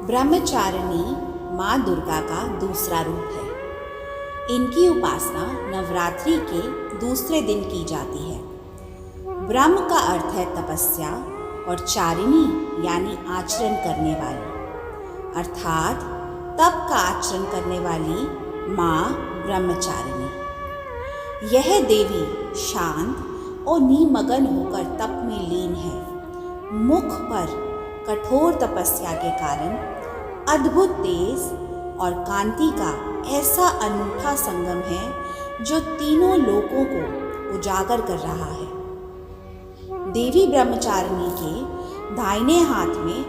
ब्रह्मचारिणी माँ दुर्गा का दूसरा रूप है। इनकी उपासना नवरात्रि के दूसरे दिन की जाती है। ब्रह्म का अर्थ है तपस्या और चारिणी यानी आचरण करने वाली, अर्थात तप का आचरण करने वाली माँ ब्रह्मचारिणी। यह देवी शांत और निमग्न होकर तप में लीन है। मुख पर कठोर तपस्या के कारण अद्भुत तेज और कांति का ऐसा अनूठा संगम है जो तीनों लोकों को उजागर कर रहा है। देवी ब्रह्मचारिणी के दाहिने हाथ में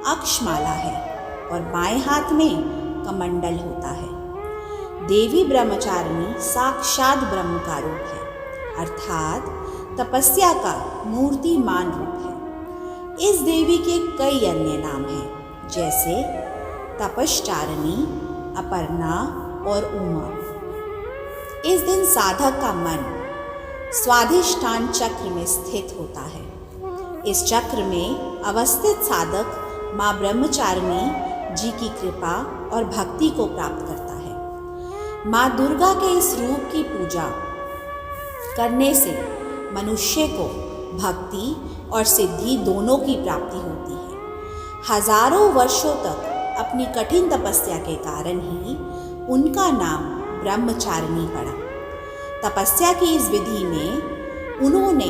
अक्षमाला है और बाएं हाथ में कमंडल होता है। देवी ब्रह्मचारिणी साक्षात ब्रह्म का रूप है, अर्थात तपस्या का मूर्तिमान रूप है। इस देवी के कई अन्य नाम हैं, जैसे तपश्चारिणी, अपर्णा और उमा। इस दिन साधक का मन स्वाधिष्ठान चक्र में स्थित होता है। इस चक्र में अवस्थित साधक माँ ब्रह्मचारिणी जी की कृपा और भक्ति को प्राप्त करता है। माँ दुर्गा के इस रूप की पूजा करने से मनुष्य को भक्ति और सिद्धि दोनों की प्राप्ति होती है। हजारों वर्षों तक अपनी कठिन तपस्या के कारण ही उनका नाम ब्रह्मचारिणी पड़ा। तपस्या की इस विधि में उन्होंने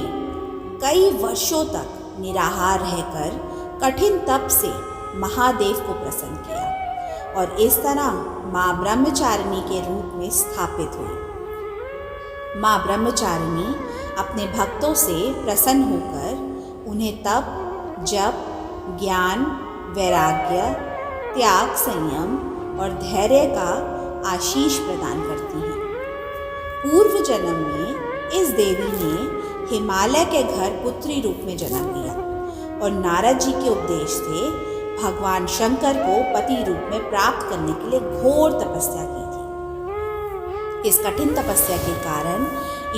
कई वर्षों तक निराहार रहकर कठिन तप से महादेव को प्रसन्न किया और इस तरह माँ ब्रह्मचारिणी के रूप में स्थापित हुई। माँ ब्रह्मचारिणी अपने भक्तों से प्रसन्न होकर उन्हें तप, जप, ज्ञान, वैराग्य, त्याग, संयम और धैर्य का आशीष प्रदान करती हैं। पूर्व जन्म में इस देवी ने हिमालय के घर पुत्री रूप में जन्म लिया और नारद जी के उपदेश से भगवान शंकर को पति रूप में प्राप्त करने के लिए घोर तपस्या की थी। इस कठिन तपस्या के कारण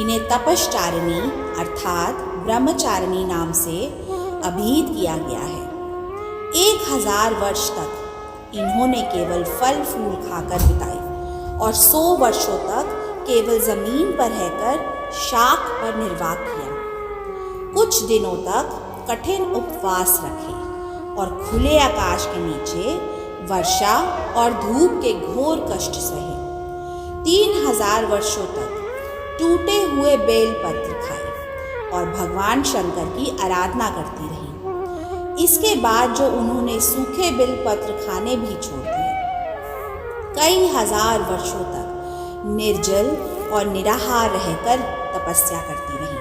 इन्हें तपश्चारिणी अर्थात ब्रह्मचारिणी नाम से अभिहित किया गया है। 1000 वर्ष तक इन्होंने केवल फल फूल खाकर बिताई और 100 वर्षों तक केवल जमीन पर रहकर शाक पर निर्वाह किया। कुछ दिनों तक कठिन उपवास रखे और खुले आकाश के नीचे वर्षा और धूप के घोर कष्ट सहे। 3000 वर्षों तक टूटे हुए बेलपत्र खाए और भगवान शंकर की आराधना करती रही। इसके बाद जो उन्होंने सूखे बेलपत्र खाने भी छोड़ दिए। कई हजार वर्षों तक निर्जल और निराहार रहकर तपस्या करती रही।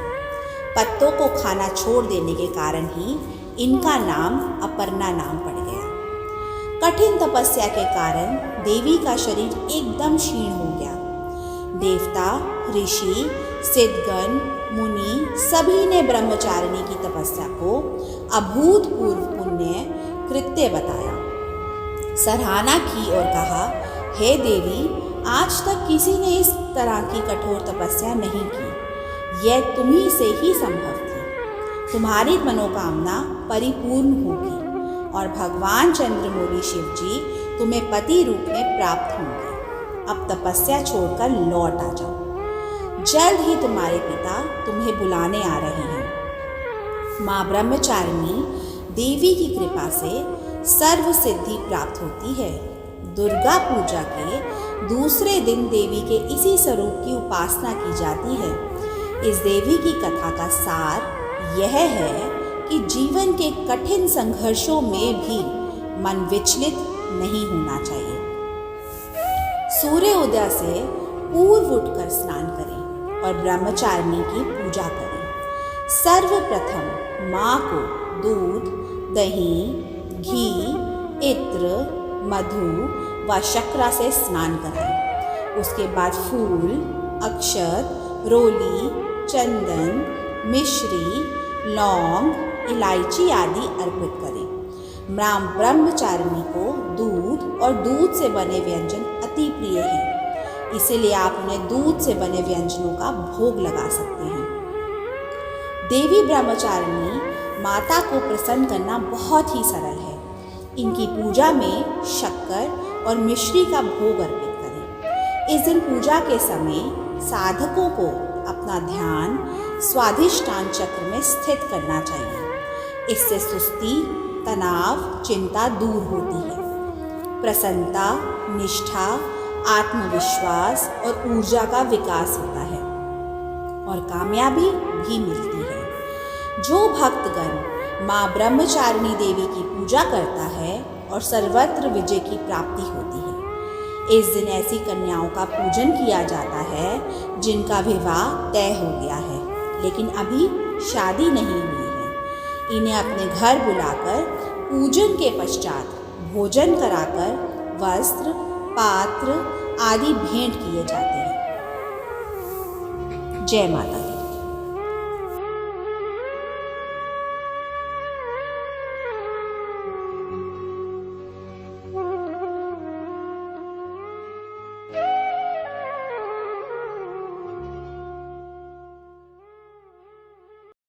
पत्तों को खाना छोड़ देने के कारण ही इनका नाम अपर्णा नाम पड़ गया। कठिन तपस्या के कारण देवी का शरीर एकदम क्षीण हो गया। देवता, ऋषि, सिद्धगण, मुनि सभी ने ब्रह्मचारिणी की तपस्या को अभूतपूर्व पुण्य कृत्य बताया, सराहना की और कहा, हे देवी, आज तक किसी ने इस तरह की कठोर तपस्या नहीं की। यह तुम्ही से ही संभव थी। तुम्हारी मनोकामना परिपूर्ण होगी और भगवान चंद्रमौली शिव जी तुम्हें पति रूप में प्राप्त होंगे। अब तपस्या छोड़कर लौट आ जाओ। जल्द ही तुम्हारे पिता तुम्हें बुलाने आ रहे हैं। माँ ब्रह्मचारिणी देवी की कृपा से सर्व सिद्धि प्राप्त होती है। दुर्गा पूजा के दूसरे दिन देवी के इसी स्वरूप की उपासना की जाती है। इस देवी की कथा का सार यह है कि जीवन के कठिन संघर्षों में भी मन विचलित नहीं होना चाहिए। सूर्य उदय से पूर्व उठकर स्नान करें और ब्रह्मचारिणी की पूजा करें। सर्वप्रथम माँ को दूध, दही, घी, इत्र, मधु व शक्करा से स्नान कराएं। उसके बाद फूल, अक्षत, रोली, चंदन, मिश्री, लौंग, इलायची आदि अर्पित करें। माँ ब्रह्मचारिणी को दूध और दूध से बने व्यंजन अति प्रिय हैं, इसीलिए आप उन्हें दूध से बने व्यंजनों का भोग लगा सकते हैं। देवी ब्रह्मचारिणी माता को प्रसन्न करना बहुत ही सरल है। इनकी पूजा में शक्कर और मिश्री का भोग अर्पित करें। इस दिन पूजा के समय साधकों को अपना ध्यान स्वाधिष्ठान चक्र में स्थित करना चाहिए। इससे सुस्ती, तनाव, चिंता दूर होती है। प्रसन्नता, निष्ठा, आत्मविश्वास और ऊर्जा का विकास होता है और कामयाबी भी मिलती है। जो भक्तगण माँ ब्रह्मचारिणी देवी की पूजा करता है और सर्वत्र विजय की प्राप्ति होती है। इस दिन ऐसी कन्याओं का पूजन किया जाता है जिनका विवाह तय हो गया है लेकिन अभी शादी नहीं हुई है। इन्हें अपने घर बुलाकर पूजन के पश्चात भोजन कराकर वस्त्र, पात्र आदि भेंट किए जाते हैं। जय माता।